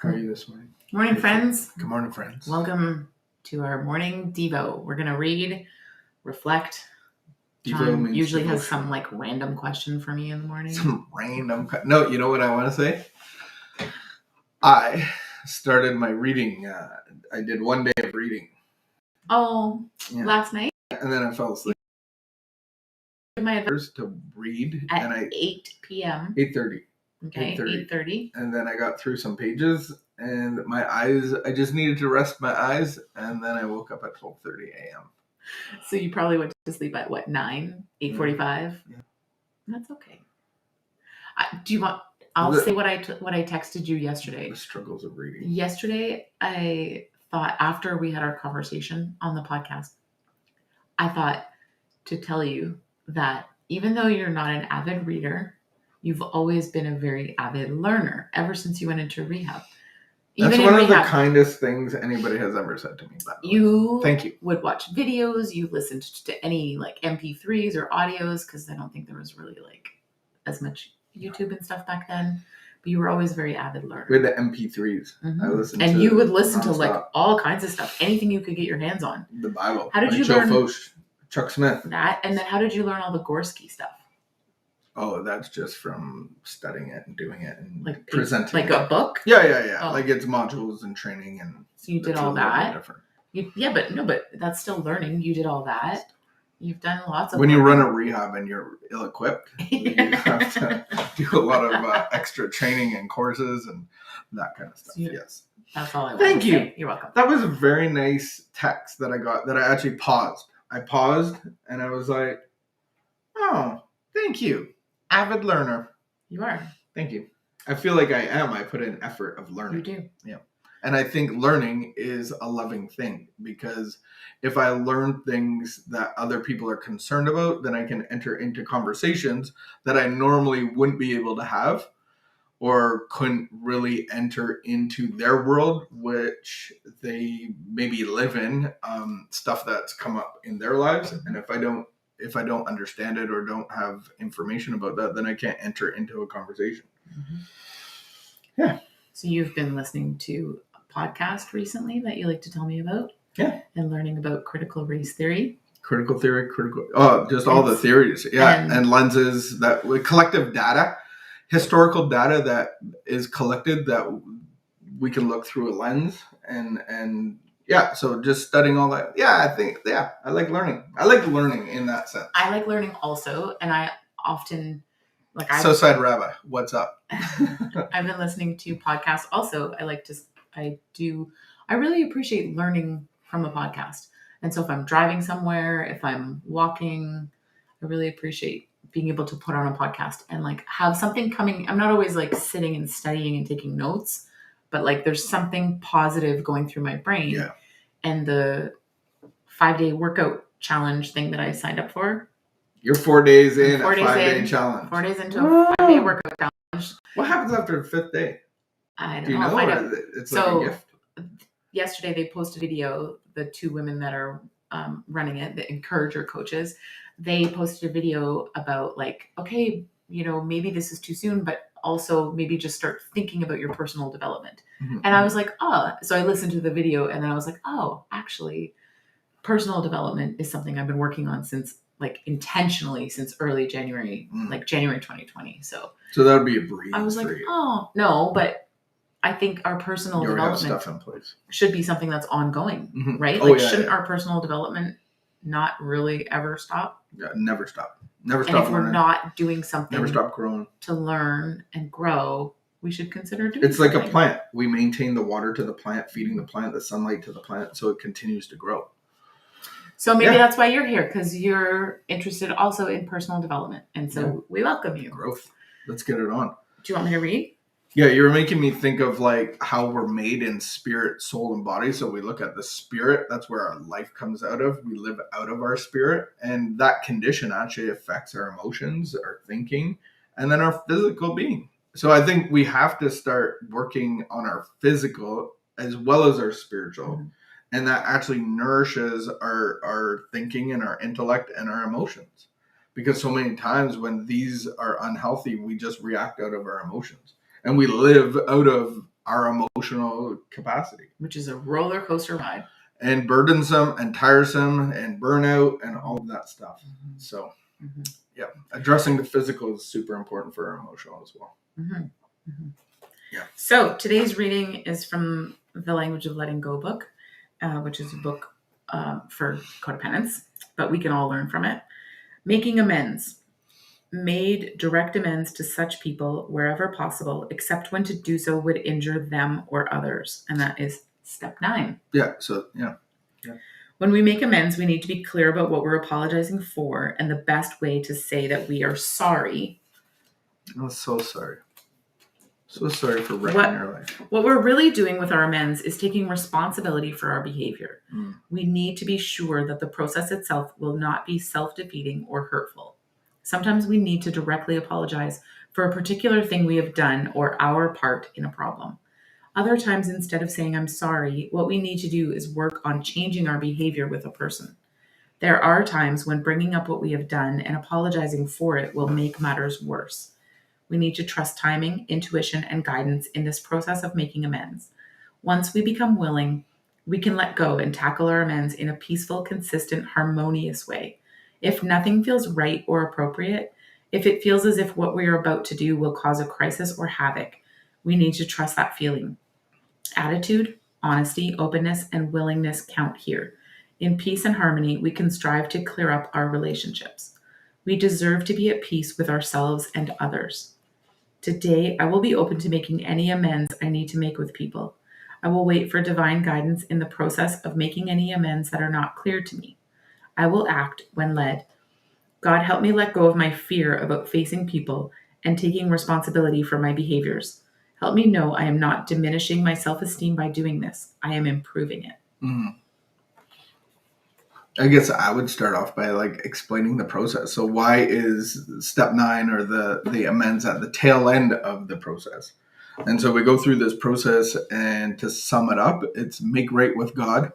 How are you this morning? Morning, friends. Good morning, friends. Welcome to our morning Devo. We're going to read, reflect. Devo usually devotion. has some random question for me in the morning. Some random... No, you know what I want to say? I started my reading. I did one day of reading. Oh, yeah. Last night? And then I fell asleep. My advice to read. At 8 p.m. 8:30. Okay, 8:30. And then I got through some pages and my eyes, I just needed to rest my eyes. And then I woke up at 12:30 a.m. So you probably went to sleep at what, 9? 8:45? Yeah. That's okay. Do you want... I'll say what I texted you yesterday. The struggles of reading. Yesterday, I thought after we had our conversation on the podcast, I thought to tell you that even though you're not an avid reader, you've always been a very avid learner ever since you went into rehab. That's one of the kindest things anybody has ever said to me. Thank you. Would watch videos. You listened to any MP3s or audios because I don't think there was really as much YouTube and stuff back then. But you were always a very avid learner. We had the MP3s. Mm-hmm. I listened and to you would listen nonstop. to all kinds of stuff, anything you could get your hands on. The Bible. How did you learn Foch, Chuck Smith? That, and then how did you learn all the Gorski stuff? Oh, that's just from studying it and doing it and presenting. Like a book? Yeah. Oh. It's modules and training and. So you did all that. But that's still learning. You did all that. You've done lots of. When you run a rehab and you're ill-equipped, you have to do a lot of extra training and courses and that kind of stuff. Yes. That's all I want. Thank you. Say. You're welcome. That was a very nice text that I got that I actually paused. I paused and I was like, "Oh, thank you, avid learner." You are. Thank you. I feel like I am. I put in effort of learning. You do. Yeah. And I think learning is a loving thing because if I learn things that other people are concerned about, then I can enter into conversations that I normally wouldn't be able to have or couldn't really enter into their world, which they maybe live in, stuff that's come up in their lives. And if I don't understand it or don't have information about that, then I can't enter into a conversation. Mm-hmm. Yeah. So you've been listening to podcast recently that you like to tell me about? Yeah. And learning about critical race theory. Just all the theories. Yeah. And lenses that with collective data, historical data that is collected that we can look through a lens and yeah. So just studying all that. Yeah. I like learning. I like learning in that sense. I like learning also. And I often Side Rabbi, what's up? I've been listening to podcasts also. I really appreciate learning from a podcast. And so if I'm driving somewhere, if I'm walking, I really appreciate being able to put on a podcast and have something coming. I'm not always sitting and studying and taking notes, but there's something positive going through my brain. Yeah. And the 5-day workout challenge thing that I signed up for. You're 4 days in a 5-day challenge. 4 days into a 5-day workout challenge. What happens after the 5th day? I don't know. Do you know? I'll find out. It's like a gift. Yesterday they posted a video, the 2 women that are running it, the encourager coaches, they posted a video about okay, maybe this is too soon, but also maybe just start thinking about your personal development. Mm-hmm. And I was like, oh, so I listened to the video and then I was like, oh, actually personal development is something I've been working on since intentionally since early January, January 2020. So that would be a breeze. I was like, oh, no, but I think our personal development stuff in place. Should be something that's ongoing, mm-hmm. right? Shouldn't our personal development not really ever stop? Yeah, never stop. And if we're not doing something never stop growing to learn and grow, we should consider doing It's something. Like a plant. We maintain the water to the plant, feeding the plant, the sunlight to the plant, so it continues to grow. So maybe that's why you're here, because you're interested also in personal development. And so we welcome you. Growth. Let's get it on. Do you want me to read? Yeah, you were making me think of how we're made in spirit, soul, and body. So we look at the spirit. That's where our life comes out of. We live out of our spirit. And that condition actually affects our emotions, our thinking, and then our physical being. So I think we have to start working on our physical as well as our spiritual. Mm-hmm. And that actually nourishes our thinking and our intellect and our emotions. Because so many times when these are unhealthy, we just react out of our emotions. And we live out of our emotional capacity, which is a roller coaster ride, and burdensome and tiresome and burnout and all of that stuff. Mm-hmm. So, mm-hmm. yeah, addressing the physical is super important for our emotional as well. Mm-hmm. Mm-hmm. Yeah. So today's reading is from the Language of Letting Go book, which is a book for codependence, but we can all learn from it. Making amends. Made direct amends to such people wherever possible, except when to do so would injure them or others. And that is step 9. Yeah. So, yeah. When we make amends, we need to be clear about what we're apologizing for and the best way to say that we are sorry. I'm so sorry. So sorry for wrecking your life. What we're really doing with our amends is taking responsibility for our behavior. We need to be sure that the process itself will not be self-defeating or hurtful. Sometimes we need to directly apologize for a particular thing we have done or our part in a problem. Other times, instead of saying I'm sorry, what we need to do is work on changing our behavior with a person. There are times when bringing up what we have done and apologizing for it will make matters worse. We need to trust timing, intuition, and guidance in this process of making amends. Once we become willing, we can let go and tackle our amends in a peaceful, consistent, harmonious way. If nothing feels right or appropriate, if it feels as if what we are about to do will cause a crisis or havoc, we need to trust that feeling. Attitude, honesty, openness, and willingness count here. In peace and harmony, we can strive to clear up our relationships. We deserve to be at peace with ourselves and others. Today, I will be open to making any amends I need to make with people. I will wait for divine guidance in the process of making any amends that are not clear to me. I will act when led. God, help me let go of my fear about facing people and taking responsibility for my behaviors. Help me know I am not diminishing my self-esteem by doing this. I am improving it. Mm-hmm. I guess I would start off by explaining the process. So why is step 9 or the amends at the tail end of the process? And so we go through this process, and to sum it up, it's make right with God.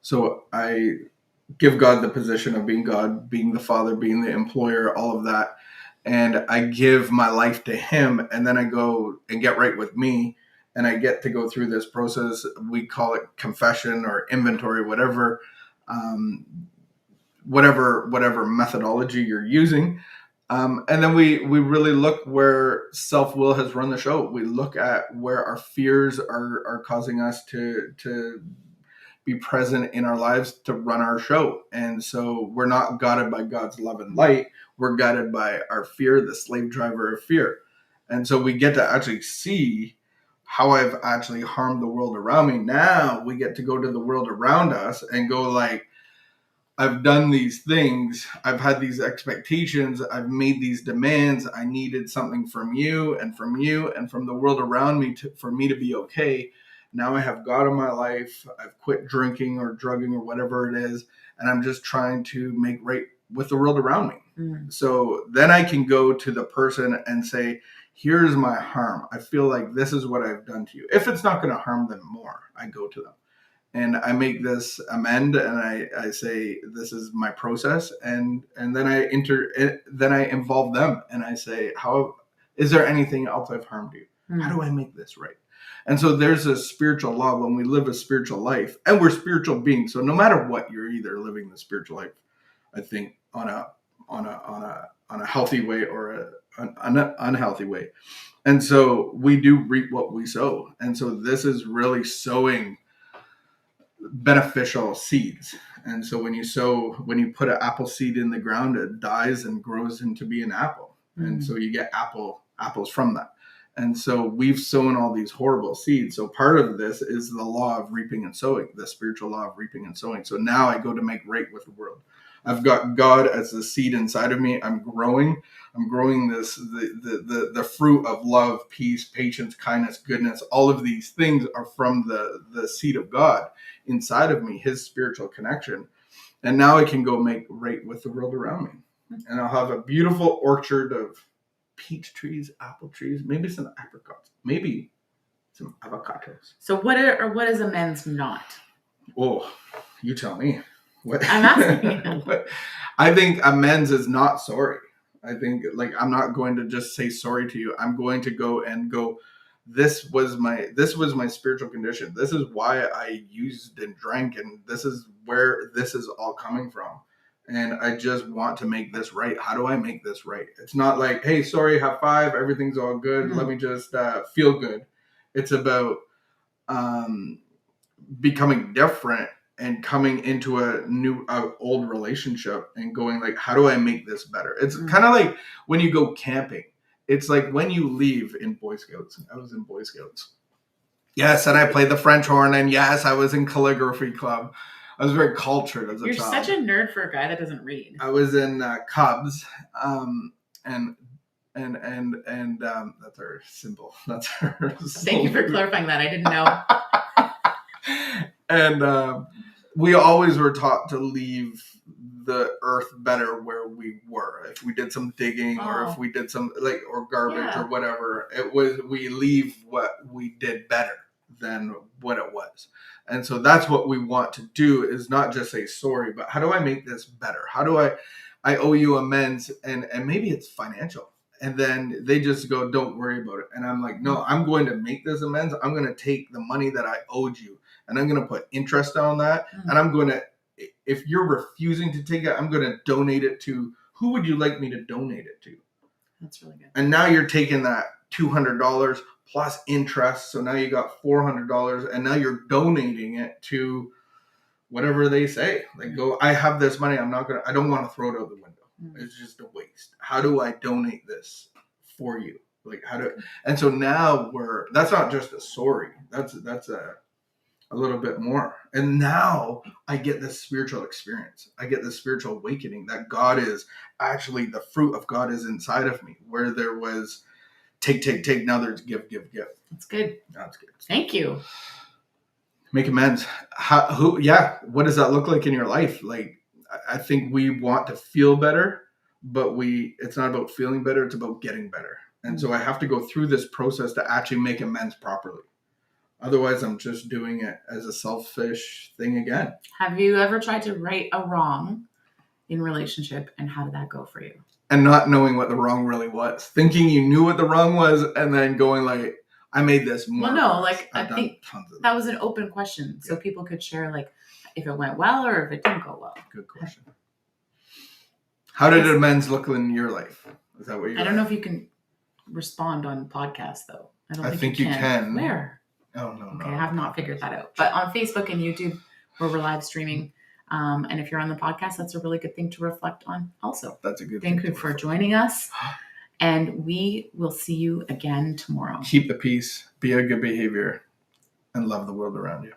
So I give God the position of being God, being the Father, being the employer, all of that. And I give my life to Him, and then I go and get right with me, and I get to go through this process. We call it confession or inventory, whatever methodology you're using. And then we really look where self-will has run the show. We look at where our fears are causing us to be present in our lives to run our show. And so we're not guided by God's love and light. We're guided by our fear, the slave driver of fear. And so we get to actually see how I've actually harmed the world around me. Now we get to go to the world around us and go I've done these things. I've had these expectations. I've made these demands. I needed something from you and from the world around me for me to be okay. Now I have God in my life. I've quit drinking or drugging or whatever it is. And I'm just trying to make right with the world around me. Mm. So then I can go to the person and say, here's my harm. I feel like this is what I've done to you. If it's not going to harm them more, I go to them. And I make this amend, and I say this is my process, and then I involve them, and I say, how is there anything else I've harmed you? How do I make this right? And so there's a spiritual law when we live a spiritual life, and we're spiritual beings. So no matter what, you're either living the spiritual life, I think, on a healthy way or an unhealthy way. And so we do reap what we sow, and so this is really sowing beneficial seeds. And so when you put an apple seed in the ground, it dies and grows into be an apple. And so you get apples from that. And so we've sown all these horrible seeds. So part of this is the law of reaping and sowing, the spiritual law of reaping and sowing. So now I go to make right with the world. I've got God as the seed inside of me. I'm growing this the fruit of love, peace, patience, kindness, goodness. All of these things are from the seed of God inside of me, His spiritual connection. And now I can go make right with the world around me. And I'll have a beautiful orchard of peach trees, apple trees, maybe some apricots, maybe some avocados. So what is amends not? Oh, you tell me. What? I'm asking you. I think amends is not sorry. I think I'm not going to just say sorry to you. I'm going to go, this was my spiritual condition. This is why I used and drank, and this is where this is all coming from. And I just want to make this right. How do I make this right? It's not like, hey, sorry, have five, everything's all good. Let me just feel good. It's about becoming different and coming into a old relationship and going like, how do I make this better? It's kind of like when you go camping. It's like when you leave in Boy Scouts. I was in Boy Scouts. Yes, and I played the French horn, and yes, I was in calligraphy club. I was very cultured as a child. You're such a nerd for a guy that doesn't read. I was in Cubs, and that's our symbol. That's our. Thank you for clarifying that. I didn't know. And we always were taught to leave the earth better where we were. If we did some digging or if we did some or garbage or whatever, we leave what we did better than what it was. And so that's what we want to do, is not just say sorry, but how do I make this better? How do I owe you amends, and maybe it's financial. And then they just go, don't worry about it. And I'm like, no, I'm going to make this amends. I'm going to take the money that I owed you and I'm going to put interest on that. And I'm going to, if you're refusing to take it, I'm going to donate it to, who would you like me to donate it to? That's really good. And now you're taking that $200 plus interest. So now you got $400, and now you're donating it to whatever they say. Like, go, I have this money. I don't want to throw it out the window. It's just a waste. How do I donate this for you? Like, and so now that's not just a sorry. That's a little bit more. And now I get this spiritual experience. I get this spiritual awakening that God is actually, the fruit of God is inside of me, where there was take. Now there's give. That's good. That's good. Thank you. Make amends. What does that look like in your life? Like, I think we want to feel better, but it's not about feeling better. It's about getting better. And so I have to go through this process to actually make amends properly. Otherwise, I'm just doing it as a selfish thing again. Have you ever tried to right a wrong in relationship, and how did that go for you? And not knowing what the wrong really was. Thinking you knew what the wrong was, and then going like, I made this more. Well, no, like, I think that was an open question. So people could share, like, if it went well or if it didn't go well. Good question. How did amends look in your life? Is that what you're... I don't know if you can respond on podcast, though. I think you can. Where? Oh, no. Okay, I have not figured that out. But on Facebook and YouTube, where we're live streaming. And if you're on the podcast, that's a really good thing to reflect on also. That's a good thing. Thank you for joining us. And we will see you again tomorrow. Keep the peace, be a good behavior, and love the world around you.